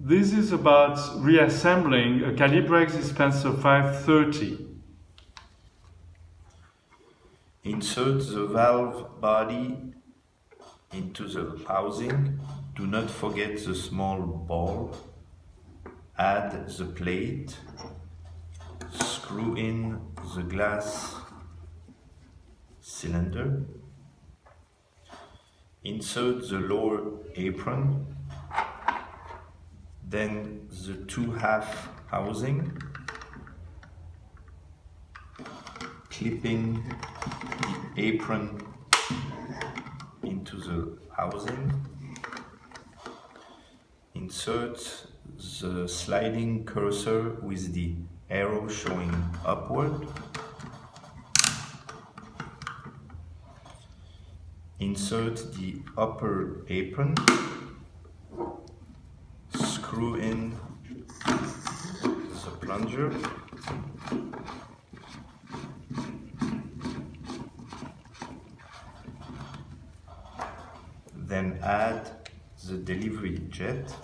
This is about reassembling a Calibrex Dispenser 530. Insert the valve body into the housing. Do not forget the small ball. Add the plate. Screw in the glass cylinder. Insert the lower apron. Then the two half housing. Clipping the apron into the housing. Insert the sliding cursor with the arrow showing upward. Insert the upper apron. Screw in the plunger. Then add the delivery jet.